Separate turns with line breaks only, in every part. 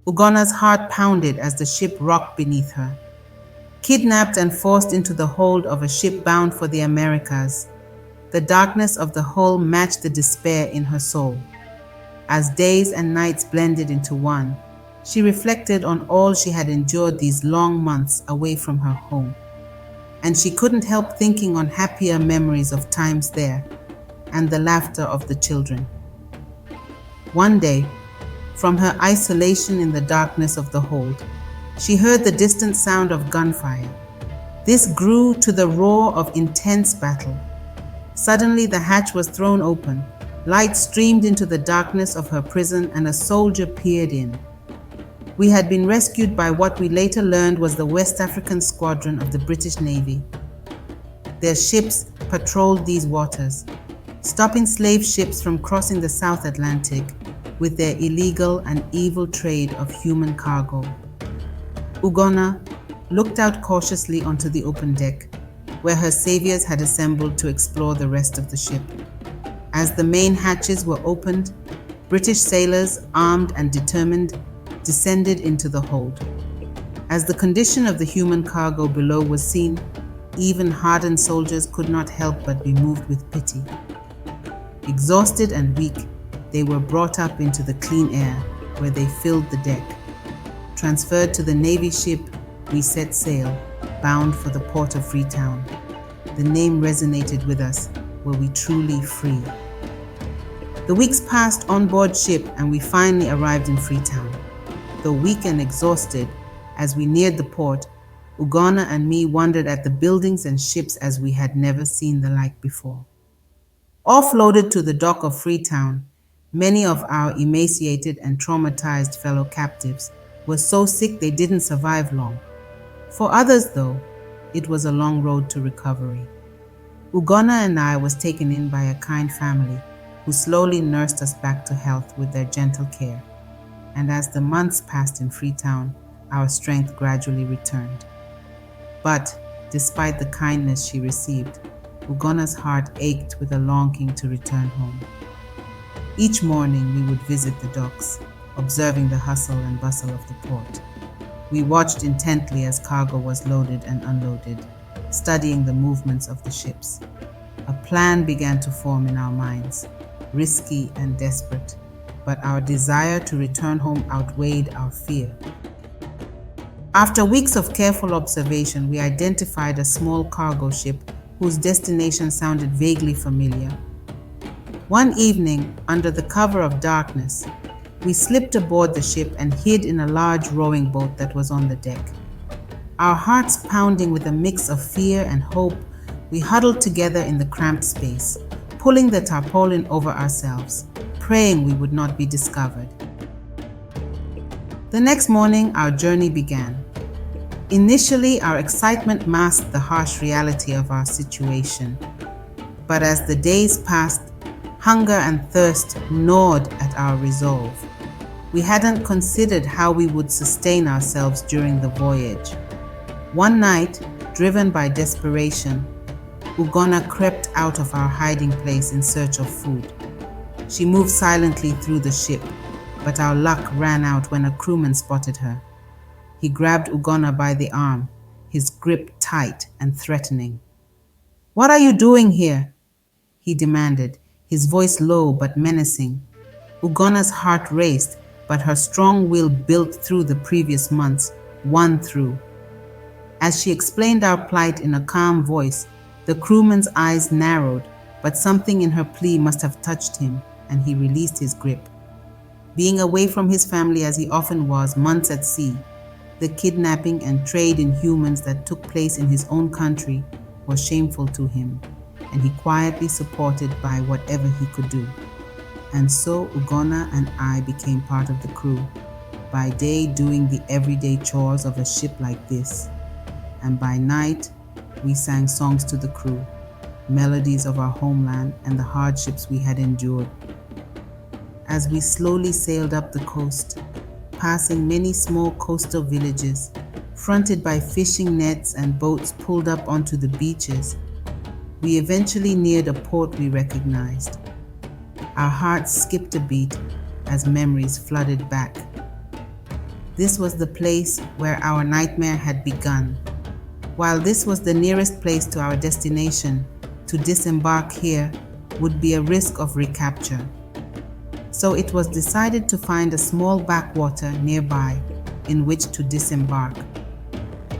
Ugonna's heart pounded as the ship rocked beneath her. Kidnapped and forced into the hold of a ship bound for the Americas, the darkness of the hull matched the despair in her soul. As days and nights blended into one, she reflected on all she had endured these long months away from her home. And she couldn't help thinking on happier memories of times there and the laughter of the children. One day, from her isolation in the darkness of the hold, she heard the distant sound of gunfire. This grew to the roar of intense battle. Suddenly the hatch was thrown open, light streamed into the darkness of her prison, and a soldier peered in. We had been rescued by what we later learned was the West African Squadron of the British Navy. Their ships patrolled these waters, stopping slave ships from crossing the South Atlantic with their illegal and evil trade of human cargo. Ugonna looked out cautiously onto the open deck, where her saviors had assembled to explore the rest of the ship. As the main hatches were opened, British sailors, armed and determined, descended into the hold. As the condition of the human cargo below was seen, even hardened soldiers could not help but be moved with pity. Exhausted and weak, they were brought up into the clean air, where they filled the deck. Transferred to the Navy ship, we set sail, bound for the port of Freetown. The name resonated with us. Were we truly free? The weeks passed on board ship, and we finally arrived in Freetown. Though weak and exhausted, as we neared the port, Ugonna and me wondered at the buildings and ships as we had never seen the like before. Offloaded to the dock of Freetown, many of our emaciated and traumatized fellow captives were so sick they didn't survive long. For others, though, it was a long road to recovery. Ugonna and I was taken in by a kind family who slowly nursed us back to health with their gentle care. And as the months passed in Freetown, our strength gradually returned. But despite the kindness she received, Ugonna's heart ached with a longing to return home. Each morning we would visit the docks, observing the hustle and bustle of the port. We watched intently as cargo was loaded and unloaded, studying the movements of the ships. A plan began to form in our minds, risky and desperate, but our desire to return home outweighed our fear. After weeks of careful observation, we identified a small cargo ship whose destination sounded vaguely familiar. One evening, under the cover of darkness, we slipped aboard the ship and hid in a large rowing boat that was on the deck. Our hearts pounding with a mix of fear and hope, we huddled together in the cramped space, pulling the tarpaulin over ourselves, praying we would not be discovered. The next morning, our journey began. Initially, our excitement masked the harsh reality of our situation. But as the days passed, hunger and thirst gnawed at our resolve. We hadn't considered how we would sustain ourselves during the voyage. One night, driven by desperation, Ugonna crept out of our hiding place in search of food. She moved silently through the ship, but our luck ran out when a crewman spotted her. He grabbed Ugonna by the arm, his grip tight and threatening. "What are you doing here?" he demanded, his voice low but menacing. Ugonna's heart raced, but her strong will, built through the previous months, won through. As she explained our plight in a calm voice, the crewman's eyes narrowed, but something in her plea must have touched him, and he released his grip. Being away from his family as he often was, months at sea, the kidnapping and trade in humans that took place in his own country was shameful to him, and he quietly supported by whatever he could do. And so Ugonna and I became part of the crew, by day doing the everyday chores of a ship like this, and by night we sang songs to the crew, melodies of our homeland and the hardships we had endured. As we slowly sailed up the coast, passing many small coastal villages, fronted by fishing nets and boats pulled up onto the beaches, we eventually neared a port we recognized. Our hearts skipped a beat as memories flooded back. This was the place where our nightmare had begun. While this was the nearest place to our destination, to disembark here would be a risk of recapture. So it was decided to find a small backwater nearby in which to disembark.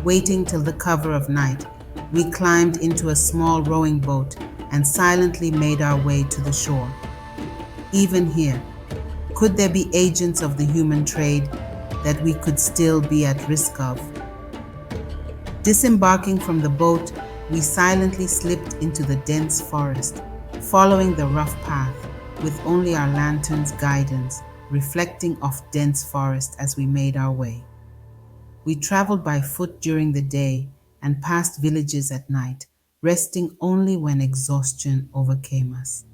Waiting till the cover of night, we climbed into a small rowing boat and silently made our way to the shore. Even here, could there be agents of the human trade that we could still be at risk of? Disembarking from the boat, we silently slipped into the dense forest, following the rough path, with only our lantern's guidance reflecting off dense forest as we made our way. We traveled by foot during the day and passed villages at night, resting only when exhaustion overcame us.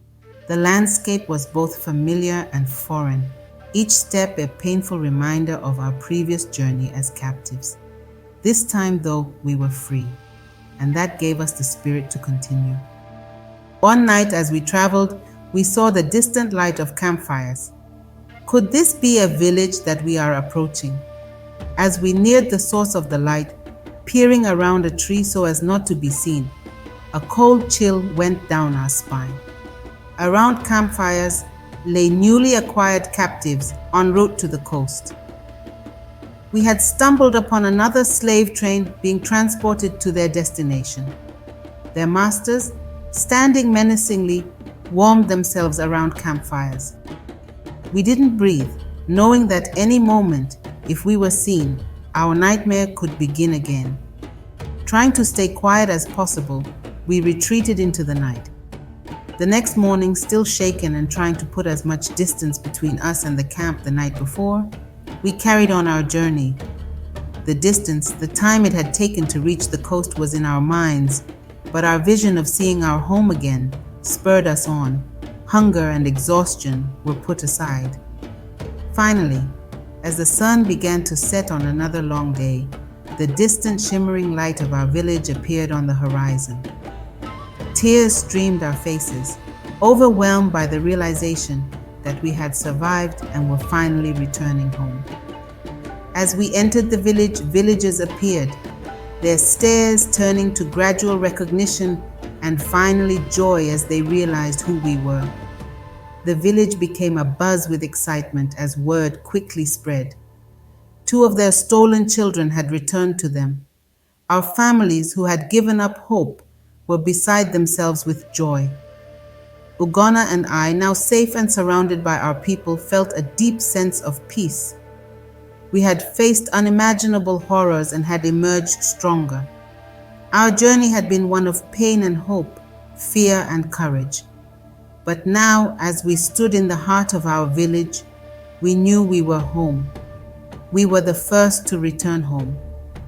The landscape was both familiar and foreign, each step a painful reminder of our previous journey as captives. This time, though, we were free, and that gave us the spirit to continue. One night as we traveled, we saw the distant light of campfires. Could this be a village that we are approaching? As we neared the source of the light, peering around a tree so as not to be seen, a cold chill went down our spine. Around campfires lay newly acquired captives en route to the coast. We had stumbled upon another slave train being transported to their destination. Their masters, standing menacingly, warmed themselves around campfires. We didn't breathe, knowing that any moment, if we were seen, our nightmare could begin again. Trying to stay quiet as possible, we retreated into the night. The next morning, still shaken and trying to put as much distance between us and the camp the night before, we carried on our journey. The distance, the time it had taken to reach the coast was in our minds, but our vision of seeing our home again spurred us on. Hunger and exhaustion were put aside. Finally, as the sun began to set on another long day, the distant shimmering light of our village appeared on the horizon. Tears streamed our faces, overwhelmed by the realization that we had survived and were finally returning home. As we entered the village, villagers appeared, their stares turning to gradual recognition and finally joy as they realized who we were. The village became abuzz with excitement as word quickly spread. 2 of their stolen children had returned to them. Our families, who had given up hope, were beside themselves with joy. Ugonna and I, now safe and surrounded by our people, felt a deep sense of peace. We had faced unimaginable horrors and had emerged stronger. Our journey had been one of pain and hope, fear and courage. But now, as we stood in the heart of our village, we knew we were home. We were the first to return home.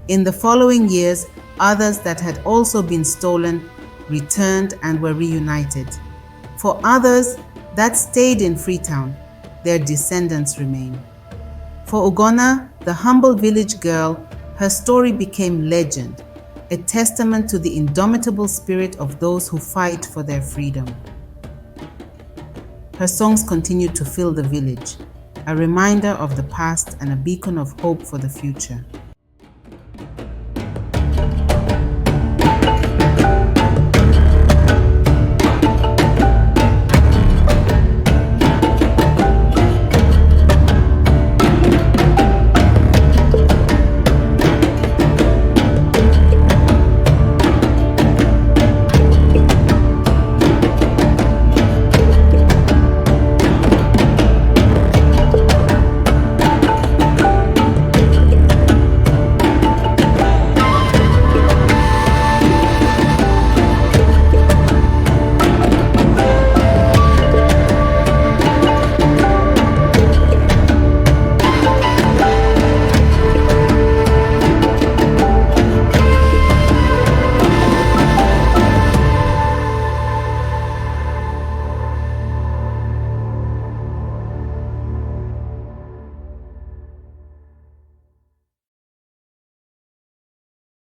In the following years, others that had also been stolen returned and were reunited. For others that stayed in Freetown, their descendants remain. For Ugonna, the humble village girl, her story became legend, a testament to the indomitable spirit of those who fight for their freedom. Her songs continued to fill the village, a reminder of the past and a beacon of hope for the future.